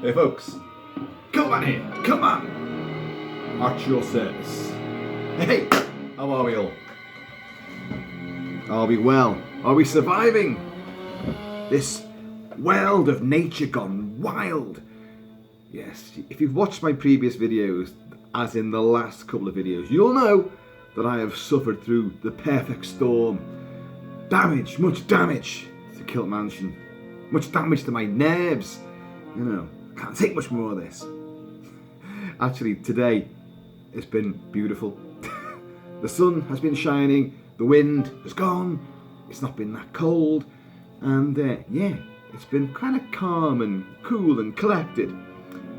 Hey folks, come on in, come on! At your service. Hey, how are we all? Are we well? Are we surviving? This world of nature gone wild. Yes, if you've watched my previous videos, as in the last couple of videos, you'll know that I have suffered through the perfect storm. Damage, much damage to Kilt Mansion. Much damage to my nerves. You know, can't take much more of this. Actually, today it's been beautiful. The sun has been shining, the wind has gone, it's not been that cold, and yeah, it's been kind of calm and cool and collected.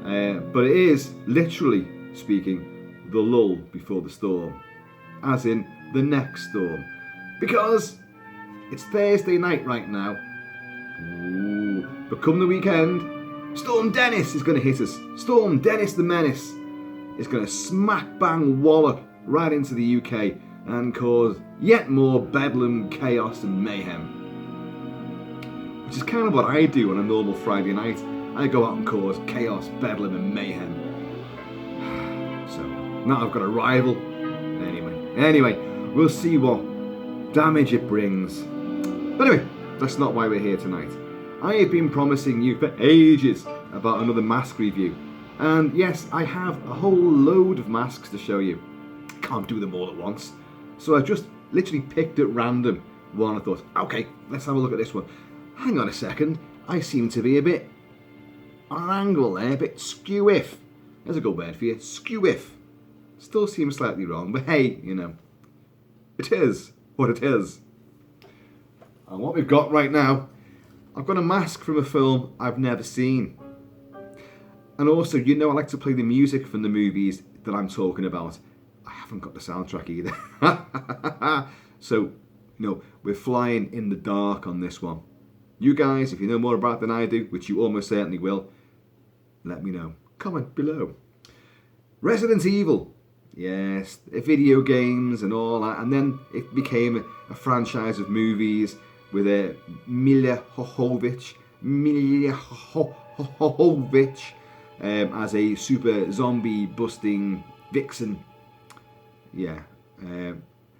But it is, literally speaking, the lull before the storm. As in, the next storm. Because it's Thursday night right now. Ooh. But come the weekend, Storm Dennis is going to hit us. Storm Dennis the Menace is going to smack bang wallop right into the UK and cause yet more bedlam, chaos and mayhem. Which is kind of what I do on a normal Friday night. I go out and cause chaos, bedlam and mayhem. So now I've got a rival. Anyway, we'll see what damage it brings. But anyway, that's not why we're here tonight. I have been promising you for ages about another mask review. And yes, I have a whole load of masks to show you. Can't do them all at once. So I just literally picked at random one. I thought, okay, let's have a look at this one. Hang on a second, I seem to be a bit on an angle there, a bit skew-if. There's a good word for you, skew-if. Still seems slightly wrong, but hey, you know, it is what it is. And what we've got right now, I've got a mask from a film I've never seen. And also, you know, I like to play the music from the movies that I'm talking about. I haven't got the soundtrack either. So, you know, we're flying in the dark on this one. You guys, if you know more about it than I do, which you almost certainly will, let me know. Comment below. Resident Evil. Yes, video games and all that. And then it became a franchise of movies with Milla Jovovich as a super zombie busting vixen. Yeah.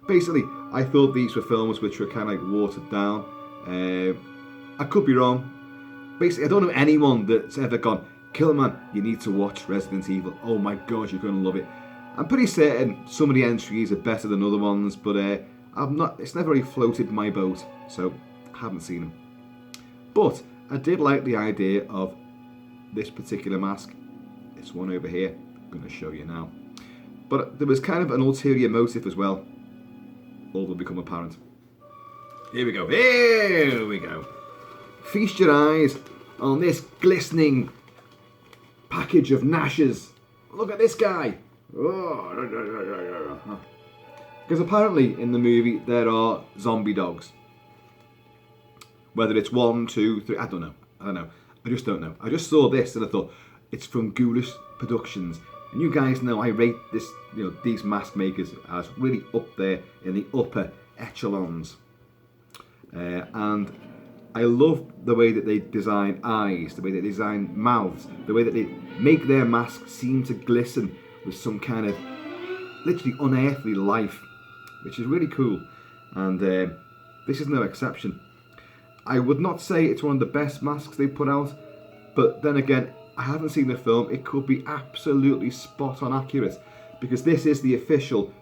Basically, I thought these were films which were kind of like watered down. I could be wrong. Basically, I don't know anyone that's ever gone, Kilt-Man, you need to watch Resident Evil. Oh my god, you're going to love it. I'm pretty certain some of the entries are better than other ones, but it's never really floated my boat, so I haven't seen them. But I did like the idea of this particular mask. This one over here, I'm going to show you now. But there was kind of an ulterior motive as well. All will become apparent. Here we go. Feast your eyes on this glistening package of gnashes. Look at this guy. Because apparently in the movie there are zombie dogs. Whether it's 1, 2, 3, I don't know. I just don't know. I just saw this and I thought it's from Ghoulish Productions. And you guys know I rate this, you know, these mask makers as really up there in the upper echelons. And I love the way that they design eyes, the way that they design mouths, the way that they make their masks seem to glisten with some kind of literally unearthly life, which is really cool. And this is no exception. I would not say it's one of the best masks they put out, but then again, I haven't seen the film. It could be absolutely spot on accurate, because this is the official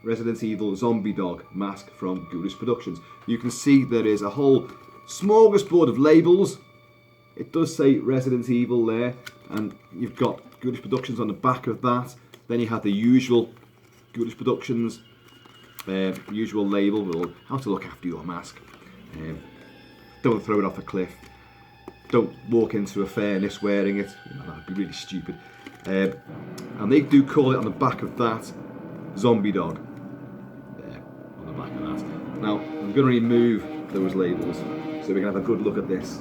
Resident Evil zombie dog mask from Ghoulish Productions. You can see there is a whole smorgasbord of labels. It does say Resident Evil there, and you've got Ghoulish Productions on the back of that. Then you have the usual Ghoulish Productions usual label with how to look after your mask. Don't throw it off a cliff. Don't walk into a fairness wearing it. You know, that would be really stupid. And they do call it on the back of that zombie dog. There, on the back of that. Now, I'm going to remove those labels so we can have a good look at this.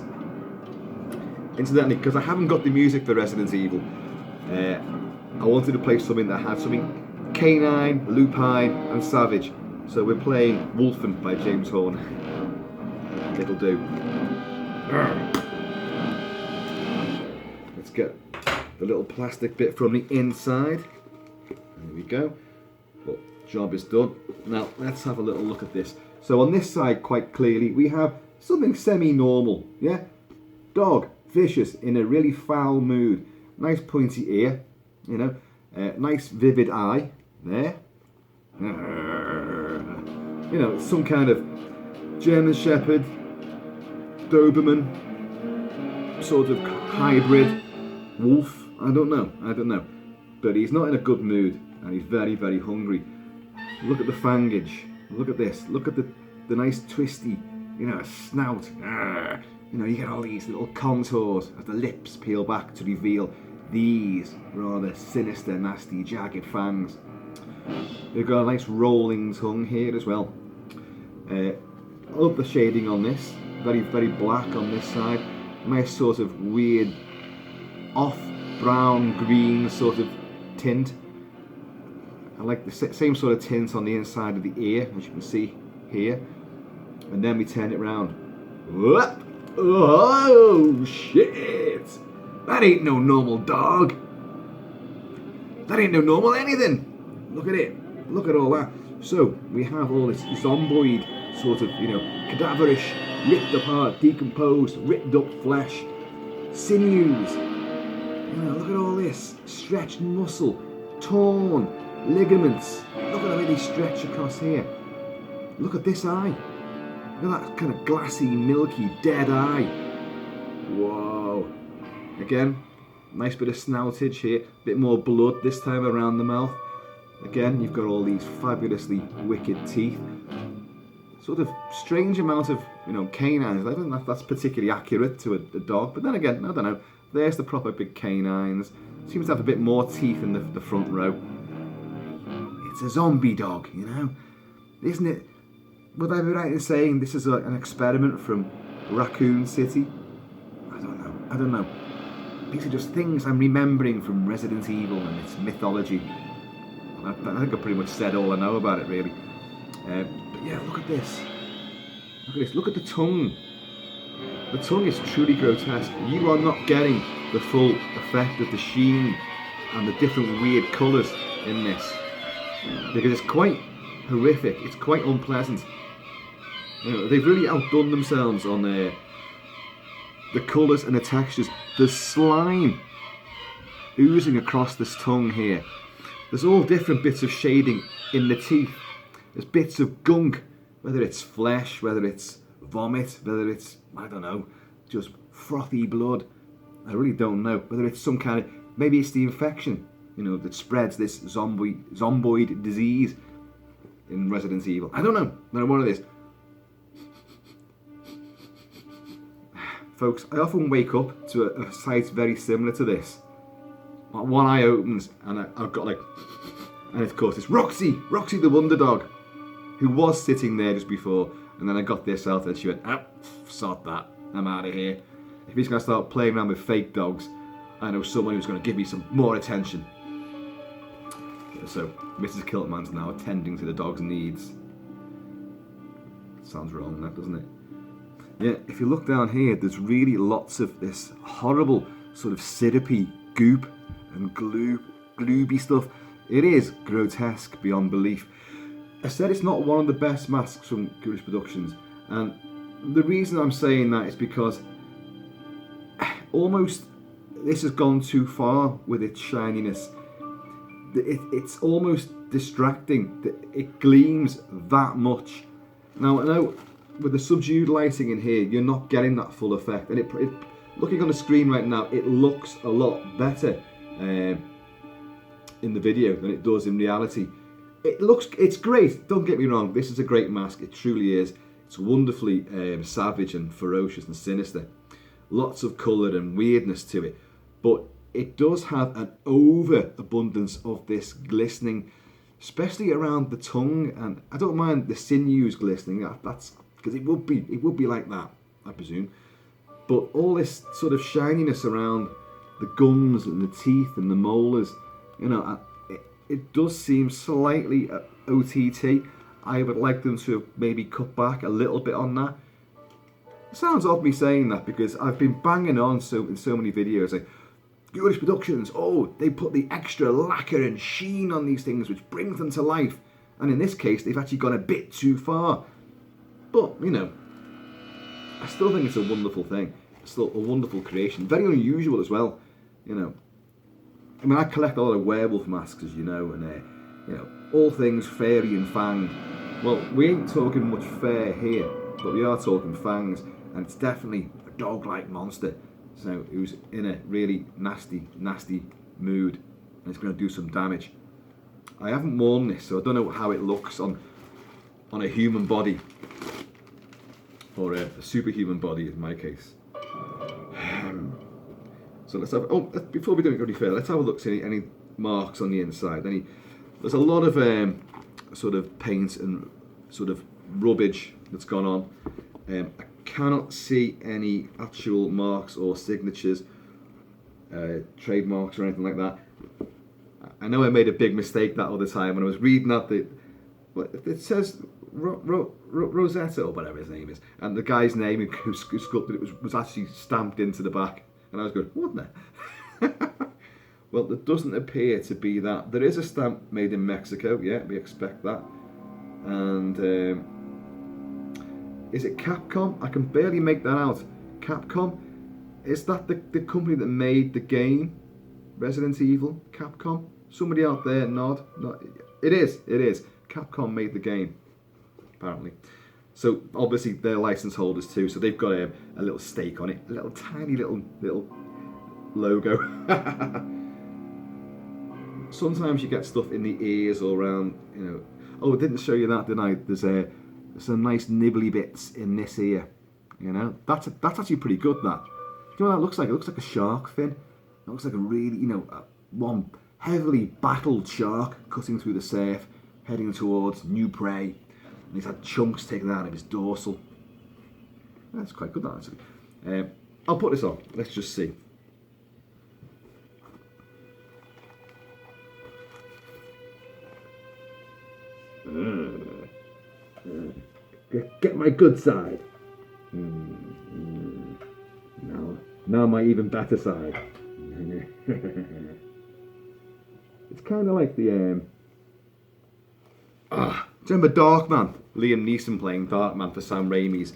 Incidentally, because I haven't got the music for Resident Evil, I wanted to play something that had something canine, lupine and savage. So we're playing Wolfen by James Horner. It'll do. Let's get the little plastic bit from the inside. There we go. But job is done. Now let's have a little look at this. So on this side, quite clearly, we have something semi-normal. Yeah, dog, vicious, in a really foul mood. Nice pointy ear, you know, nice vivid eye there. You know, some kind of German Shepherd, Doberman, sort of hybrid wolf. I don't know. But he's not in a good mood, and he's very, very hungry. Look at the fangage. Look at this. Look at the nice twisty, you know, snout. You know, you get all these little contours as the lips peel back to reveal these rather sinister, nasty, jagged fangs. They've got a nice rolling tongue here as well. I love the shading on this. Very, very black on this side. Nice sort of weird off brown green sort of tint. I like the same sort of tint on the inside of the ear, as you can see here. And then we turn it round. Whoop! Oh shit! That ain't no normal dog. That ain't no normal anything. Look at it. Look at all that. So we have all this zomboid sort of, you know, cadaverish, ripped apart, decomposed, ripped up flesh, sinews. You know, look at all this stretched muscle, torn ligaments. Look at the way they stretch across here. Look at this eye. Look at that kind of glassy, milky, dead eye. Whoa. Again, nice bit of snoutage here. Bit more blood this time around the mouth. Again, you've got all these fabulously wicked teeth. Sort of strange amount of, you know, canines. I don't know if that's particularly accurate to a dog, but then again, I don't know. There's the proper big canines. Seems to have a bit more teeth in the front row. It's a zombie dog, you know, isn't it? Would I be right in saying this is an experiment from Raccoon City? I don't know. These are just things I'm remembering from Resident Evil and its mythology. I think I pretty much said all I know about it, really. But yeah, look at this. Look at this. Look at the tongue. The tongue is truly grotesque. You are not getting the full effect of the sheen and the different weird colours in this, because it's quite horrific. It's quite unpleasant. You know, they've really outdone themselves on the colours and the textures. The slime oozing across this tongue here. There's all different bits of shading in the teeth. There's bits of gunk, whether it's flesh, whether it's vomit, whether it's, I don't know, just frothy blood. I really don't know. Whether it's some kind of, maybe it's the infection, you know, that spreads this zomboid disease in Resident Evil. I don't know. I don't know what it is. Folks, I often wake up to a sight very similar to this. One eye opens and I've got like, and of course it's Roxy the Wonder Dog, who was sitting there just before, and then I got this out and she went, sod that, I'm out of here. If he's going to start playing around with fake dogs, I know someone who's going to give me some more attention. So Mrs. Kilt-Man's now attending to the dog's needs. Sounds wrong, that, doesn't it? Yeah, if you look down here, there's really lots of this horrible sort of syrupy goop and glooby stuff. It is grotesque beyond belief. I said it's not one of the best masks from Ghoulish Productions, and the reason I'm saying that is because almost this has gone too far with its shininess. It's almost distracting. It gleams that much. Now I know with the subdued lighting in here, you're not getting that full effect, and it looking on the screen right now, it looks a lot better in the video than it does in reality. It's great, don't get me wrong, this is a great mask, it truly is. It's wonderfully savage and ferocious and sinister. Lots of colour and weirdness to it, but it does have an overabundance of this glistening, especially around the tongue, and I don't mind the sinews glistening, that's because it would be like that, I presume. But all this sort of shininess around the gums and the teeth and the molars, you know, it does seem slightly OTT. I would like them to have maybe cut back a little bit on that. It sounds odd me saying that because I've been banging on in so many videos like, Ghoulish Productions, oh, they put the extra lacquer and sheen on these things, which brings them to life. And in this case, they've actually gone a bit too far. But, you know, I still think it's a wonderful thing. It's still a wonderful creation. Very unusual as well, you know. I mean, I collect a lot of werewolf masks, as you know, and, you know, all things fairy and fang. Well, we ain't talking much fair here, but we are talking fangs, and it's definitely a dog-like monster. So who's in a really nasty, nasty mood, and it's going to do some damage. I haven't worn this, so I don't know how it looks on a human body, or a superhuman body in my case. So let's have. Oh, before we don't go any further, let's have a look. See any marks on the inside? There's a lot of sort of paint and sort of rubbish that's gone on. I cannot see any actual marks or signatures, trademarks or anything like that. I know I made a big mistake that other time when I was reading that it says Rosetta or whatever his name is, and the guy's name who sculpted it was actually stamped into the back, and I was going, what the? Well, there doesn't appear to be that. There is a stamp made in Mexico, yeah, we expect that. And is it Capcom? I can barely make that out. Capcom? Is that the company that made the game Resident Evil? Capcom? Somebody out there nod? It is. Capcom made the game, apparently. So obviously they're license holders too, so they've got a little stake on it. A little tiny little logo. Sometimes you get stuff in the ears or around, you know. Oh, I didn't show you that, did I? There's some nice nibbly bits in this ear. You know, that's actually pretty good. That. Do you know what that looks like? It looks like a shark fin. It looks like a really, you know, one heavily battled shark cutting through the surf, heading towards new prey. And he's had chunks taken out of his dorsal. That's quite good, that actually. I'll put this on. Let's just see. Get my good side. Now my even better side. It's kind of like the do you remember Darkman? Liam Neeson playing Darkman for Sam Raimi's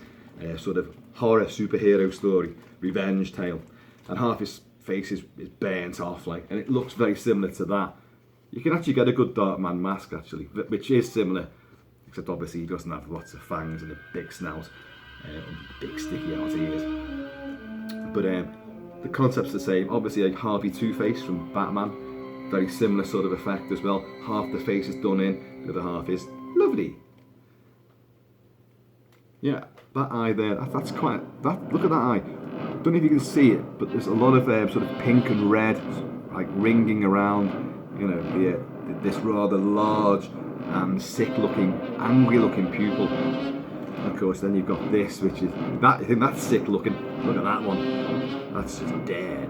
sort of horror superhero story, revenge tale, and half his face is burnt off, like, and it looks very similar to that. You can actually get a good Darkman mask actually, which is similar, except obviously he doesn't have lots of fangs and a big snout, and big sticky out ears. But the concept's the same. Obviously, like Harvey Two-Face from Batman, very similar sort of effect as well. Half the face is done in, the other half is lovely. Yeah, that eye there, that's quite. Look at that eye. Don't know if you can see it, but there's a lot of sort of pink and red, like ringing around. You know, this rather large and sick-looking, angry-looking pupil. And of course, then you've got this, which is that. I think that's sick-looking. Look at that one. That's just dead.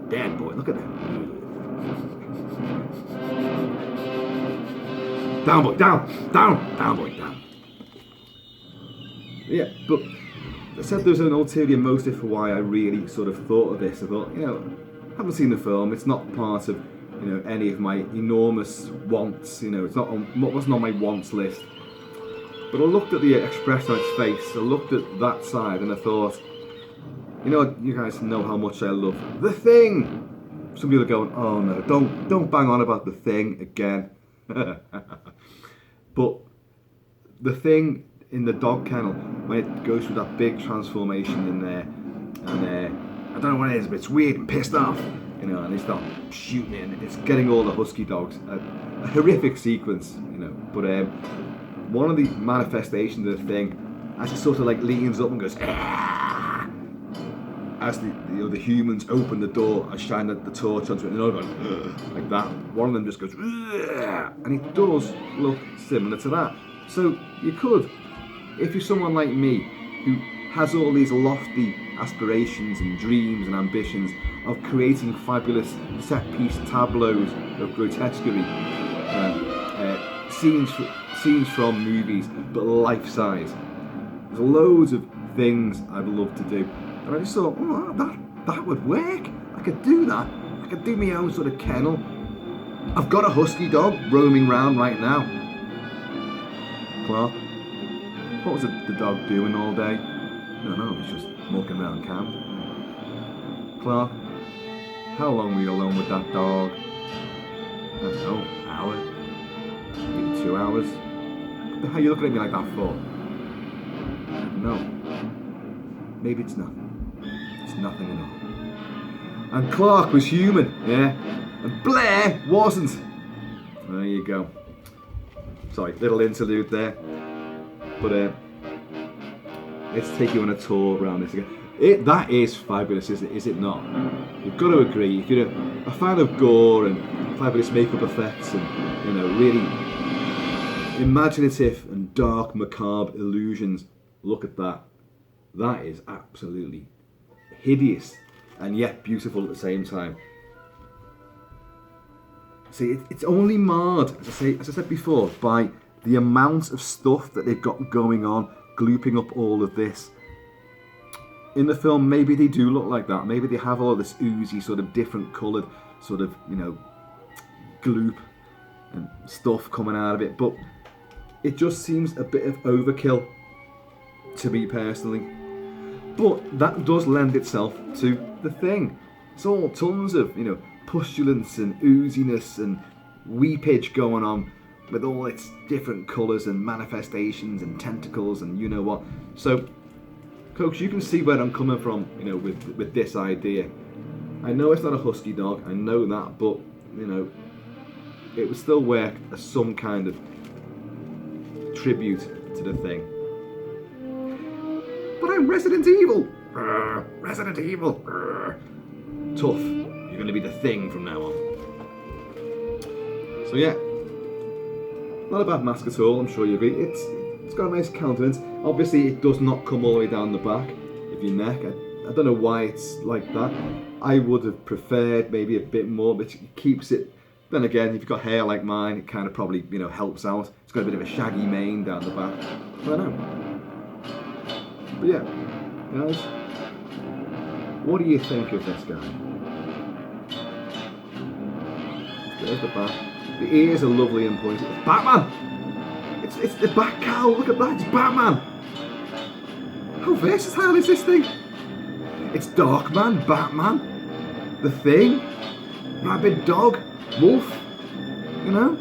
Dead boy. Look at that. Down, boy. Down, boy. Down. Yeah, but I said there's an ulterior motive for why I really sort of thought of this. I thought, you know, I haven't seen the film. It's not part of, you know, any of my enormous wants. You know, it's not wasn't on my wants list. But I looked at the expression on its face. I looked at that side, and I thought, you know, you guys know how much I love The Thing. Some people are going, oh no, don't bang on about The Thing again. But The Thing in the dog kennel, when it goes through that big transformation in there, and I don't know what it is, but it's weird and pissed off, you know, and they start shooting it, and it's getting all the husky dogs. A horrific sequence, you know, but one of the manifestations of The Thing, as he sort of like leans up and goes, "Aah!" As the humans open the door and shine the torch onto it, and another going, like that. One of them just goes, "Aah!" And it does look similar to that. So you could, if you're someone like me who has all these lofty aspirations and dreams and ambitions of creating fabulous set-piece tableaus of grotesquerie, scenes from movies, but life-size. There's loads of things I'd love to do, and I just thought, oh, that would work. I could do that. I could do my own sort of kennel. I've got a husky dog roaming around right now. Clark, what was the dog doing all day? I don't know, he's just walking around camp. Clark, how long were you alone with that dog? I don't know, an hour? Maybe 2 hours? What the hell are you looking at me like that for? No. Maybe it's nothing. It's nothing at all. And Clark was human, yeah? And Blair wasn't. There you go. Sorry, little interlude there. But let's take you on a tour around this again. That is fabulous, is it not? You've got to agree. If you're a fan of gore and fabulous makeup effects and, you know, really imaginative and dark, macabre illusions, look at that. That is absolutely hideous and yet beautiful at the same time. See, it's only marred, as I said before, by the amount of stuff that they've got going on, glooping up all of this. In the film, maybe they do look like that. Maybe they have all this oozy, sort of different coloured, sort of, you know, gloop and stuff coming out of it. But it just seems a bit of overkill to me personally. But that does lend itself to the thing. It's all tons of, you know, pustulence and ooziness and weepage going on with all its different colours and manifestations and tentacles and you know what. So, folks, you can see where I'm coming from, you know, with this idea. I know it's not a husky dog, I know that, but, you know, it would still work as some kind of tribute to the thing. But I'm Resident Evil! Resident Evil! Tough. You're going to be the thing from now on. So yeah, not a bad mask at all, I'm sure you agree. It's got a nice countenance. Obviously it does not come all the way down the back of your neck. I don't know why it's like that. I would have preferred maybe a bit more, but it keeps it. Then again, if you've got hair like mine, it kind of probably, you know, helps out. It's got a bit of a shaggy mane down the back. I don't know. But yeah, guys, what do you think of this guy? There's the back. The ears are lovely and pointy. It's Batman! It's the Bat Cow, look at that, it's Batman! How versatile is this thing? It's Darkman, Batman, The Thing, Rabid Dog, Wolf, you know?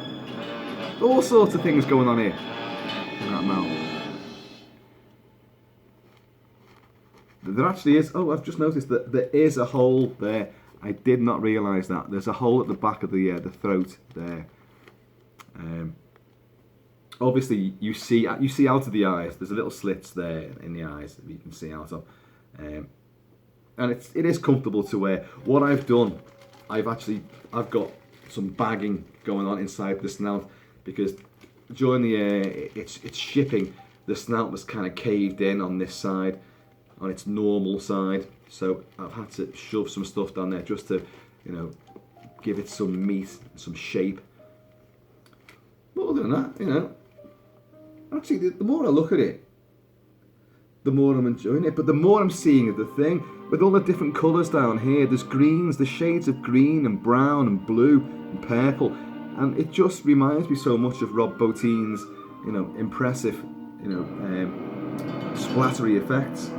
All sorts of things going on here in that mouth. There actually is, oh, I've just noticed that there is a hole there. I did not realise that. There's a hole at the back of the throat there. Obviously, you see out of the eyes. There's a little slits there in the eyes that you can see out of, and it is comfortable to wear. What I've done, I've got some bagging going on inside the snout because during its shipping, the snout was kind of caved in on this side, on its normal side. So I've had to shove some stuff down there just to, you know, give it some meat, some shape. But other than that, you know, actually the more I look at it, the more I'm enjoying it. But the more I'm seeing of the thing, with all the different colours down here, there's greens, there's shades of green and brown and blue and purple. And it just reminds me so much of Rob Bottin's, you know, impressive, you know, splattery effects.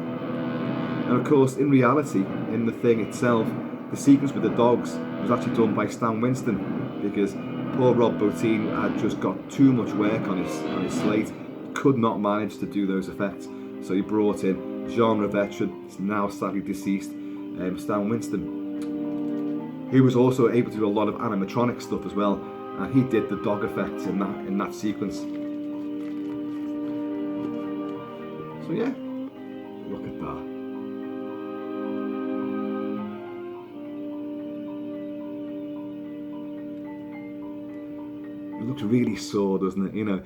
And of course, in reality, in the thing itself, the sequence with the dogs was actually done by Stan Winston because poor Rob Bottin had just got too much work on his slate, could not manage to do those effects. So he brought in genre veteran, now sadly deceased, Stan Winston, who was also able to do a lot of animatronic stuff as well, and he did the dog effects in that sequence. So yeah, look at that. It looks really sore, doesn't it? You know,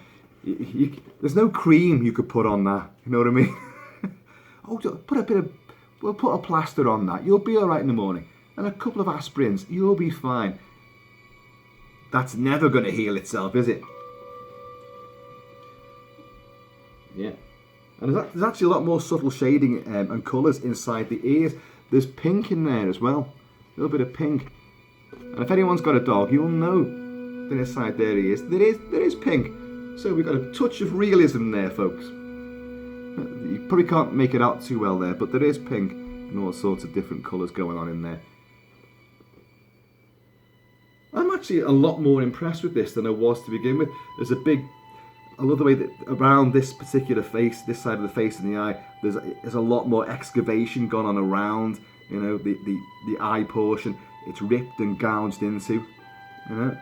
there's no cream you could put on that. You know what I mean? Oh, we'll put a plaster on that. You'll be all right in the morning, and a couple of aspirins. You'll be fine. That's never going to heal itself, is it? Yeah. And there's actually a lot more subtle shading and colours inside the ears. There's pink in there as well. A little bit of pink. And if anyone's got a dog, you'll know that inside there he is. There is pink. So we've got a touch of realism there, folks. You probably can't make it out too well there, but there is pink and all sorts of different colours going on in there. I'm actually a lot more impressed with this than I was to begin with. I love the way that around this particular face, this side of the face and the eye, there's a lot more excavation gone on around, you know, the eye portion. It's ripped and gouged into, you know.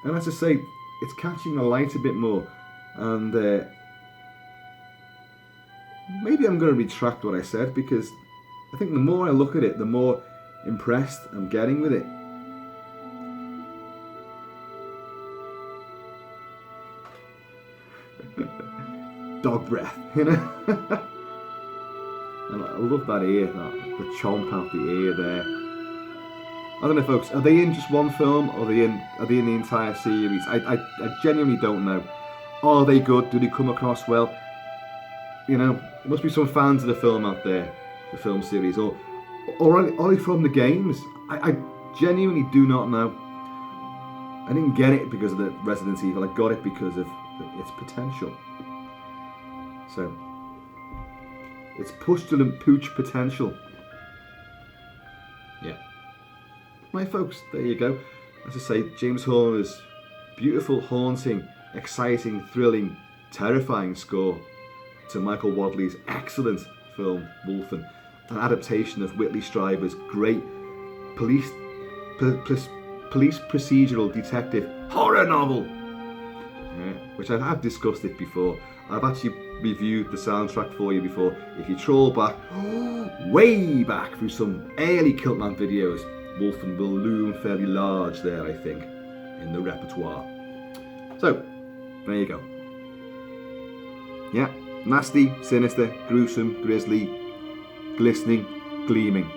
And as I say, it's catching the light a bit more. And maybe I'm going to retract what I said, because I think the more I look at it, the more impressed I'm getting with it. Dog breath, you know. And I love that ear, the chomp out the ear there. I don't know, folks. Are they in just one film, or are they in the entire series? I genuinely don't know. Are they good? Do they come across well? You know, there must be some fans of the film out there, the film series, or are they from the games? I genuinely do not know. I didn't get it because of the Resident Evil. I got it because of its potential. So, it's pustulant pooch potential. Yeah. Right, folks, there you go. As I say, James Horner's beautiful, haunting, exciting, thrilling, terrifying score to Michael Wadley's excellent film, Wolfen, an adaptation of Whitley Strieber's great police procedural detective horror novel, which I've discussed it before. I've actually reviewed the soundtrack for you before. If you troll back, way back through some early Kilt-Man videos, Wolfen will loom fairly large there, I think, in the repertoire. So, there you go. Yeah, nasty, sinister, gruesome, grisly, glistening, gleaming.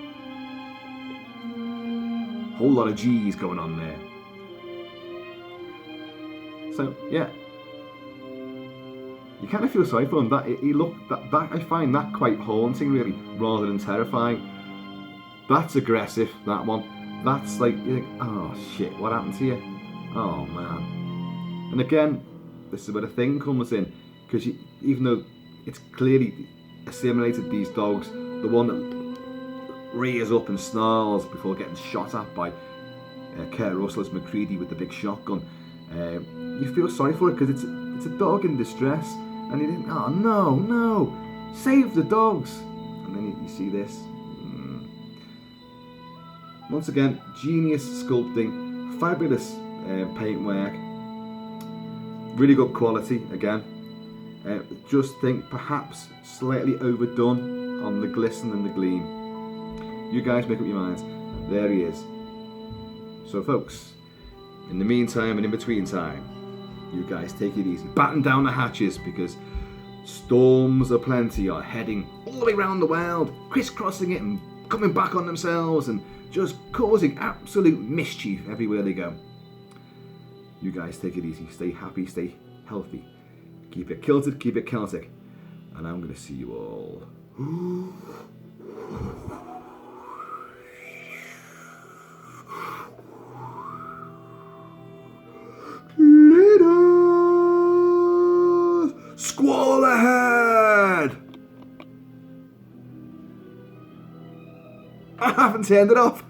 Whole lot of G's going on there. So, yeah. You kind of feel sorry for him. That I find that quite haunting, really, rather than terrifying. That's aggressive, that one. That's like, you think, oh shit, what happened to you? Oh man. And again, this is where the thing comes in, because even though it's clearly assimilated these dogs, the one that rears up and snarls before getting shot at by Kurt Russell's McCready with the big shotgun, you feel sorry for it, because it's a dog in distress. And you think, oh no, save the dogs. And then you see this. Once again, genius sculpting, fabulous paintwork, really good quality again. Just think perhaps slightly overdone on the glisten and the gleam. You guys make up your minds. There he is. So folks, in the meantime and in between time, you guys take it easy. Batten down the hatches, because storms aplenty are heading all the way around the world, crisscrossing it and coming back on themselves and just causing absolute mischief everywhere they go. You guys take it easy. Stay happy, stay healthy. Keep it kilted, keep it Celtic. And I'm going to see you all squall ahead! I haven't turned it off.